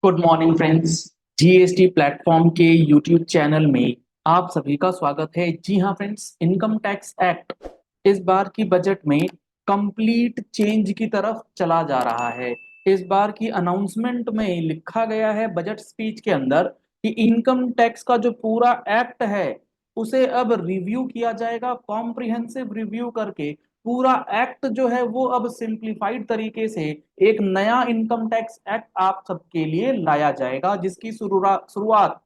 Good morning friends. GST platform के YouTube channel में आप सभी का स्वागत है। जी हाँ फ्रेंड्स, इनकम टैक्स एक्ट इस बार की बजट में कंप्लीट चेंज की तरफ चला जा रहा है। इस बार की अनाउंसमेंट में लिखा गया है बजट स्पीच के अंदर कि इनकम टैक्स का जो पूरा एक्ट है उसे अब रिव्यू किया जाएगा, कॉम्प्रिहेंसिव रिव्यू करके पूरा एक्ट जो है वो अब सिंप्लीफाइड तरीके से एक नया इनकम टैक्स एक्ट आप सबके लिए लाया जाएगा, जिसकी शुरुआत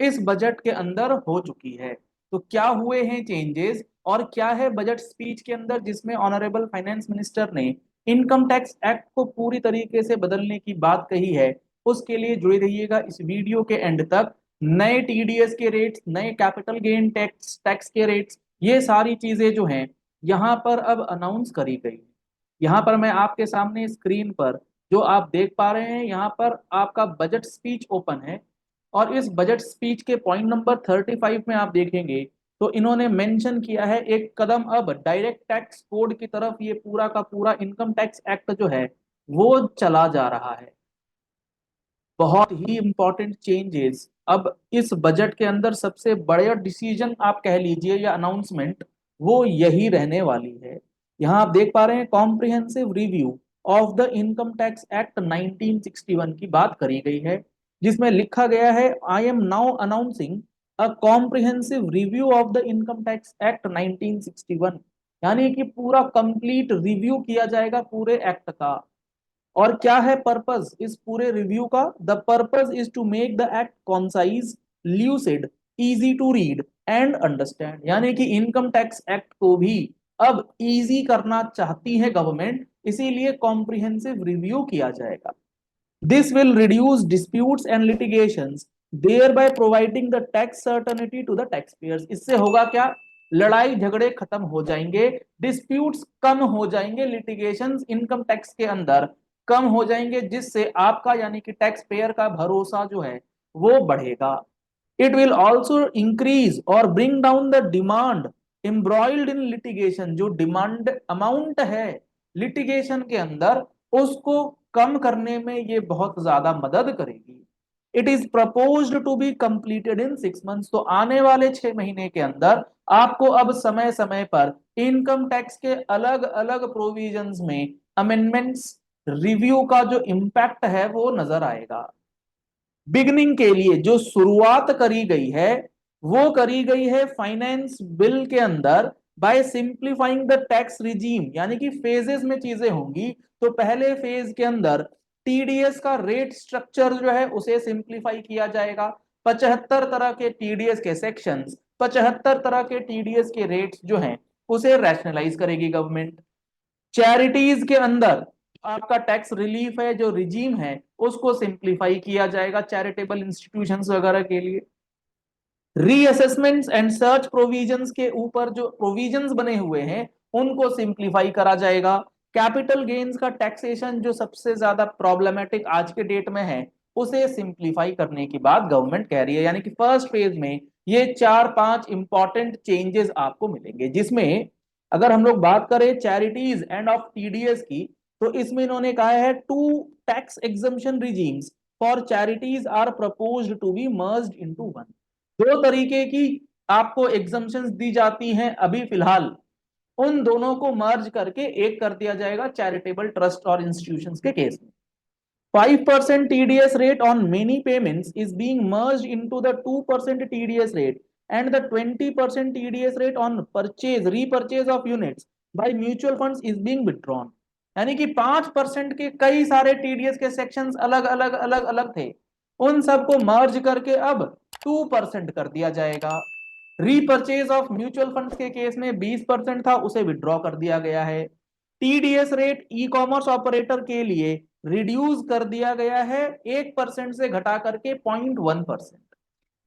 इस बजट के अंदर हो चुकी है। तो क्या हुए हैं चेंजेस और क्या है बजट स्पीच के अंदर जिसमें ऑनरेबल फाइनेंस मिनिस्टर ने इनकम टैक्स एक्ट को पूरी तरीके से बदलने की बात कही है, उसके लिए जुड़े रहिएगा इस वीडियो के एंड तक। नए टीडीएस के रेट्स, नए कैपिटल गेन टैक्स टैक्स के रेट्स, ये सारी चीजें जो हैं यहाँ पर अब अनाउंस करी गई। यहाँ पर मैं आपके सामने स्क्रीन पर जो आप देख पा रहे हैं, यहाँ पर आपका बजट स्पीच ओपन है और इस बजट स्पीच के पॉइंट नंबर 35 में आप देखेंगे तो इन्होंने मेंशन किया है एक कदम अब डायरेक्ट टैक्स कोड की तरफ। ये पूरा का पूरा इनकम टैक्स एक्ट जो है वो चला जा रहा है। बहुत ही इंपॉर्टेंट चेंजेस अब इस बजट के अंदर, सबसे बड़ा डिसीजन आप कह लीजिए या अनाउंसमेंट, वो यही रहने वाली है। यहाँ आप देख पा रहे हैं comprehensive review of the income tax act 1961 की बात करी गई है, जिसमें लिखा गया है I am now announcing a comprehensive review of the income tax act 1961। यानी कि पूरा कंप्लीट रिव्यू किया जाएगा पूरे एक्ट का। और क्या है पर्पस इस पूरे रिव्यू का? The purpose is to make the act concise, lucid, easy to read and understand. यानी कि इनकम टैक्स एक्ट को भी अब इजी करना चाहती है गवर्नमेंट, इसीलिए कॉम्प्रिहेंसिव रिव्यू किया जाएगा। This will reduce disputes and litigations, thereby providing the tax certainty to the taxpayers। इससे होगा क्या? लड़ाई झगड़े खत्म हो जाएंगे, डिस्प्यूट्स कम हो जाएंगे, लिटिगेशंस इनकम टैक्स के अंदर कम हो जाएंगे, जिससे आपका यानी कि टैक्स पेयर का भरोसा जो है वो बढ़ेगा। इट विल ऑल्सो इंक्रीज और bring down the demand embroiled in litigation. जो डिमांड अमाउंट है लिटिगेशन के अंदर, उसको कम करने में ये बहुत ज्यादा मदद करेगी। It is proposed to be completed in 6 months. तो आने वाले 6 महीने के अंदर आपको अब समय समय पर इनकम टैक्स के अलग अलग प्रोविजंस में अमेंडमेंट्स, रिव्यू का जो इम्पैक्ट है वो नजर आएगा। बिगनिंग के लिए जो शुरुआत करी गई है वो करी गई है फाइनेंस बिल के अंदर by simplifying the tax regime. यानी कि फेजेस में चीजें होंगी। तो पहले फेज के अंदर टीडीएस का रेट स्ट्रक्चर जो है उसे सिंप्लीफाई किया जाएगा। 75 तरह के टीडीएस के सेक्शंस, 75 तरह के टीडीएस के रेट्स जो हैं उसे रैशनलाइज करेगी गवर्नमेंट। चैरिटीज के अंदर आपका टैक्स रिलीफ है, जो रिजीम है, उसको सिंप्लीफाई किया जाएगा चैरिटेबल इंस्टीट्यूशंस वगैरह के लिए। रीअसेसमेंट्स एंड सर्च प्रोविजंस के ऊपर जो प्रोविजंस बने हुए हैं उनको सिंप्लीफाई करा जाएगा। कैपिटल गेन्स का टैक्सेशन जो सबसे ज्यादा प्रॉब्लमेटिक आज के डेट में है, उसे सिंप्लीफाई करने की बात गवर्नमेंट कह रही है। यानी कि फर्स्ट फेज में ये 4-5 इंपॉर्टेंट चेंजेस आपको मिलेंगे, जिसमें अगर हम लोग बात करें चैरिटीज एंड ऑफ टीडीएस की, तो इसमें इन्होंने कहा है two tax exemption regimes for charities are proposed to be merged into one. दो तरीके की आपको एग्जम्पशंस दी जाती हैं अभी फिलहाल, उन दोनों को मर्ज करके एक कर दिया जाएगा चैरिटेबल ट्रस्ट और इंस्टीट्यूशंस के केस में। 5% TDS rate on many payments is being merged into the 2% TDS rate, and the 20% TDS rate on repurchase of units by mutual funds is being withdrawn। यानी कि 5% के कई सारे टीडीएस के sections अलग अलग अलग अलग थे, उन सबको मर्ज करके अब 2% कर दिया जाएगा। रीपर्चेज ऑफ म्यूचुअल फंड्स के केस में 20% था, उसे विड्रॉ कर दिया गया है। TDS rate e commerce operator के लिए रिड्यूस कर दिया गया है 1% से घटा करके 0.1%।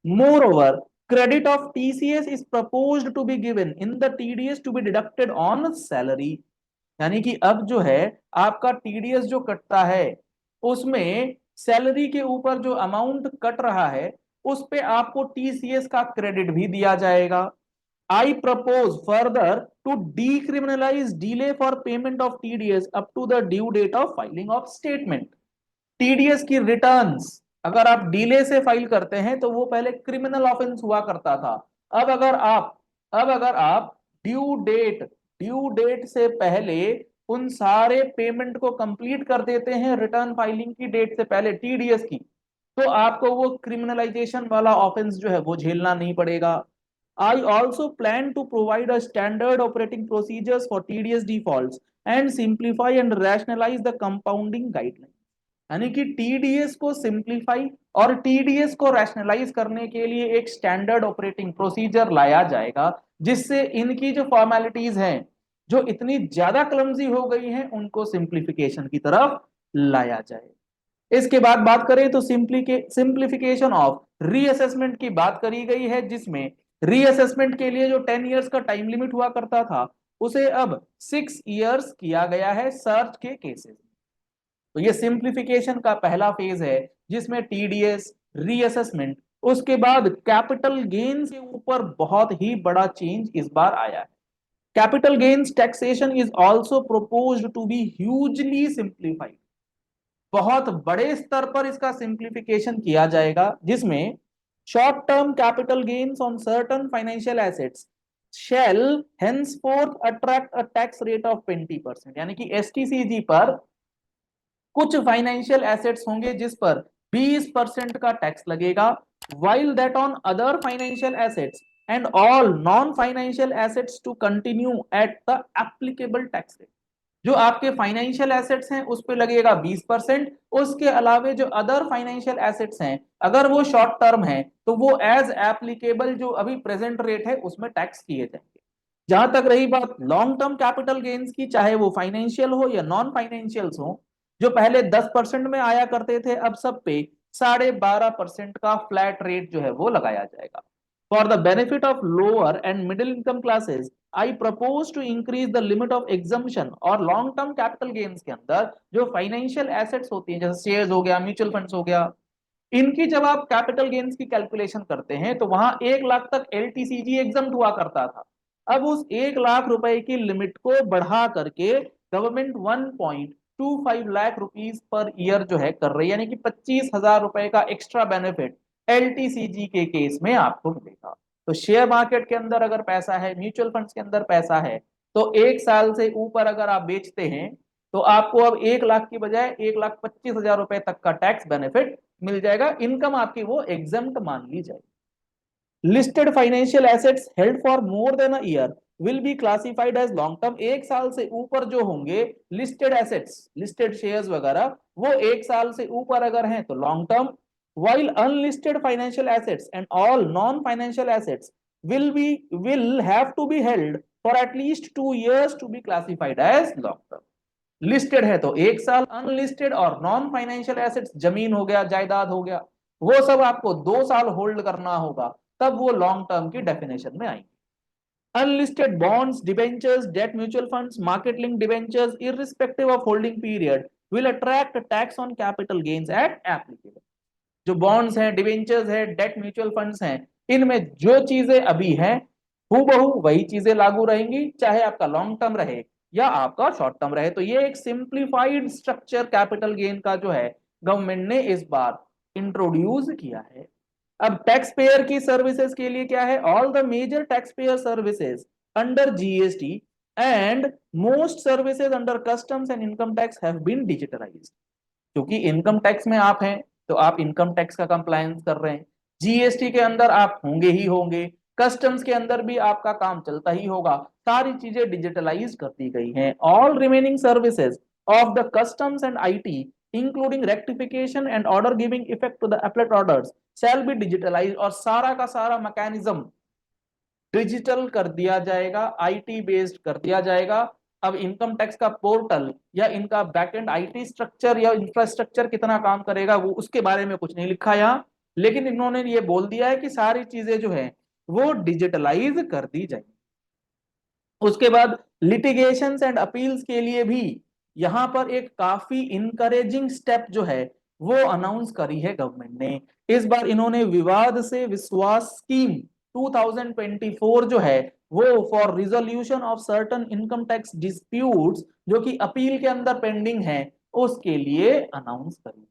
Moreover, credit of TCS is proposed to be given in the TDS to be deducted on salary. यानी कि अब जो है आपका टीडीएस जो कटता है उसमें सैलरी के ऊपर जो अमाउंट कट रहा है उस पे आपको टीसीएस का क्रेडिट भी दिया जाएगा। I propose further to decriminalize delay for payment of TDS up to the due date of filing of statement। TDS की रिटर्न्स अगर आप डिले से फाइल करते हैं तो वो पहले क्रिमिनल ऑफेंस हुआ करता था। अब अगर आप ड्यू डेट से पहले उन सारे पेमेंट को कंप्लीट कर देते हैं रिटर्न फाइलिंग की डेट से पहले, टीडीएस की, तो आपको वो क्रिमिनलाइजेशन वाला ऑफेंस जो है वो झेलना नहीं पड़ेगा। I also plan to provide a standard operating procedures for TDS defaults and simplify and rationalise the compounding guideline. यानी कि टीडीएस को सिंप्लीफाई और टीडीएस को रैशनलाइज करने के लिए एक स्टैंडर्ड ऑपरेटिंग प्रोसीजर लाया जाएगा, जिससे इनकी जो फॉर्मेलिटीज हैं जो इतनी ज्यादा क्लमजी हो गई हैं उनको सिंप्लीफिकेशन की तरफ लाया जाए। इसके बाद बात करें तो सिंप्लीफिकेशन ऑफ रीअसेसमेंट की बात करी गई है, जिसमें रीअसेसमेंट के लिए जो 10 इयर्स का टाइम लिमिट हुआ करता था उसे अब 6 इयर्स किया गया है सर्च के केसेस। तो ये सिंप्लीफिकेशन का पहला फेज है जिसमें टीडीएस, रीअसेसमेंट, उसके बाद कैपिटल गेन्स के ऊपर बहुत ही बड़ा चेंज इस बार आया है। Capital gains taxation is also proposed to be hugely simplified. बहुत बड़े स्तर पर इसका सिंप्लीफिकेशन किया जाएगा, जिसमें short term capital gains on certain financial assets shall henceforth attract a tax rate of 20%। यानी कि एसटीसीजी पर कुछ फाइनेंशियल एसेट्स होंगे जिस पर 20% का टैक्स लगेगा, while that on other financial assets and all non financial assets to continue at the applicable tax rate। जो आपके फाइनेंशियल एसेट्स हैं उस पे लगेगा 20%, उसके अलावे जो अदर फाइनेंशियल एसेट्स हैं अगर वो शॉर्ट टर्म है तो वो एज एप्लीकेबल जो अभी प्रेजेंट रेट है उसमें टैक्स किए जाएंगे। जहां तक रही बात लॉन्ग टर्म कैपिटल गेन्स की, चाहे वो फाइनेंशियल हो या नॉन फाइनेंशियल्स हो, जो पहले 10% में आया करते थे अब सब पे 12.5% का फ्लैट रेट जो है वो लगाया जाएगा। For the benefit of lower and middle income classes I propose to increase the limit of exemption. और लॉन्ग टर्म कैपिटल गेन्स के अंदर जो फाइनेंशियल एसेट्स होती हैं जैसे शेयर्स हो गया, म्यूचुअल फंड्स हो गया, इनकी जब आप कैपिटल गेन्स की कैलकुलेशन करते हैं तो वहां 1 लाख तक एलटीसीजी एग्जम्प्ट हुआ करता था। अब उस 1 लाख रुपए की लिमिट को बढ़ा करके government 1.25 lakh rupees per year जो है कर रही है, यानी कि 25,000 रुपए का एक्स्ट्रा बेनिफिट एलटीसीजी के केस में आपको मिलेगा। तो शेयर मार्केट के अंदर अगर पैसा है, म्यूचुअल फंड्स के अंदर पैसा है, तो 1 साल से ऊपर अगर आप बेचते हैं तो आपको अब 1 लाख की बजाय 1,25,000 रुपए तक का टैक्स बेनिफिट मिल जाएगा। इनकम आपकी वो एग्जम्प्ट मान ली जाएगी। Listed financial assets held for more than a year will be classified as long term. 1 साल से ऊपर जो होंगे लिस्टेड एसेट्स, लिस्टेड शेयर्स वगैरह, वो 1 साल से ऊपर अगर हैं तो long term, while unlisted financial assets and all non-financial assets will have to be held for at least 2 years to be classified as long term। Listed है तो 1 साल, अनलिस्टेड और नॉन फाइनेंशियल एसेट्स, जमीन हो गया, जायदाद हो गया, वो सब आपको 2 साल होल्ड करना होगा, तब वो लॉन्ग टर्म की डेफिनेशन में आएंगे। Unlisted bonds, debentures, debt mutual funds, market linked debentures, irrespective of holding period, will attract a tax on capital gains at applicable। जो बॉन्ड्स हैं, डिवेंचर्स है, डेट म्यूचुअल फंड्स हैं, इनमें जो चीजें अभी हैं हूबहू वही चीजें लागू रहेंगी, चाहे आपका लॉन्ग टर्म रहे या आपका शॉर्ट टर्म रहे। तो ये एक सिंप्लीफाइड स्ट्रक्चर कैपिटल गेन का जो है गवर्नमेंट ने इस बार इंट्रोड्यूस किया है। अब टैक्स पेयर की सर्विसेज के लिए क्या है, all the major tax payer services under GST and most services under customs and income tax have been digitalised. क्योंकि इनकम टैक्स में आप हैं तो आप इनकम टैक्स का कंप्लायंस कर रहे हैं, जीएसटी के अंदर आप होंगे ही होंगे, कस्टम्स के अंदर भी आपका काम चलता ही होगा, सारी चीजें डिजिटलाइज कर दी गई हैं। All remaining services of the customs and IT including rectification and order giving effect to the appellate orders shall be digitalise. और सारा का सारा मैकेनिज्म डिजिटल कर दिया जाएगा, आईटी बेस्ड कर दिया जाएगा। अब इनकम टैक्स का पोर्टल या इनका बैकएंड आईटी स्ट्रक्चर या इंफ्रास्ट्रक्चर कितना काम करेगा वो उसके बारे में कुछ नहीं लिखा यहाँ, लेकिन इन्होंने ये बोल दिया है कि सारी चीजें जो है वो डिजिटलाइज कर दी जाएगी। उसके बाद लिटिगेशंस एंड अपील्स के लिए भी यहां पर एक काफी इनकरेजिंग स्टेप जो है वो अनाउंस करी है गवर्नमेंट ने। इस बार इन्होंने विवाद से विश्वास स्कीम 2024 जो है वो for resolution of certain income tax disputes जो कि अपील के अंदर पेंडिंग है उसके लिए अनाउंस करी।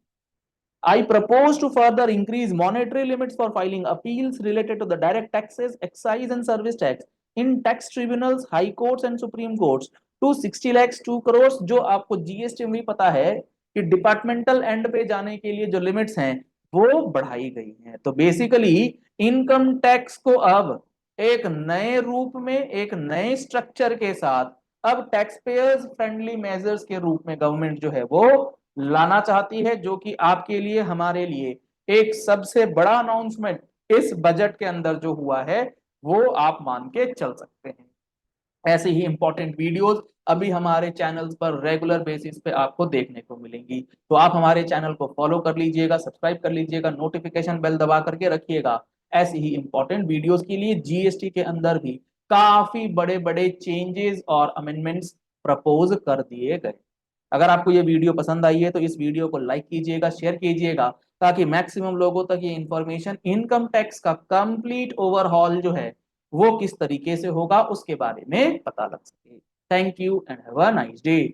I propose to further increase monetary limits for filing appeals related to the direct taxes, excise and service tax in tax tribunals, high courts and supreme courts to 60 lakhs 2 crores। जो आपको GST में भी पता है कि departmental and पे जाने के लिए जो लिमिट्स हैं वो बढ़ाई गई हैं। तो बेसिकली इनकम टैक्स को अब एक नए रूप में, एक नए स्ट्रक्चर के साथ अब टैक्स पेयर्स फ्रेंडली मेजर्स के रूप में गवर्नमेंट जो है वो लाना चाहती है, जो कि आपके लिए, हमारे लिए एक सबसे बड़ा अनाउंसमेंट इस बजट के अंदर जो हुआ है वो आप मान के चल सकते हैं। ऐसे ही इंपॉर्टेंट वीडियोस अभी हमारे चैनल्स पर रेगुलर बेसिस पे आपको देखने को मिलेंगी। तो आप हमारे चैनल को फॉलो कर लीजिएगा, सब्सक्राइब कर लीजिएगा, नोटिफिकेशन बेल दबा करके रखिएगा। ऐसी ही इंपॉर्टेंट वीडियोस के लिए जीएसटी के अंदर भी काफी बड़े बड़े चेंजेस और अमेंडमेंट्स प्रपोज कर दिए गए। अगर आपको ये वीडियो पसंद आई है तो इस वीडियो को लाइक कीजिएगा, शेयर कीजिएगा, ताकि मैक्सिमम लोगों तक ये इंफॉर्मेशन, इनकम टैक्स का कंप्लीट ओवरहॉल जो है वो किस तरीके से होगा उसके बारे में पता लग सके। Thank you and have a nice day.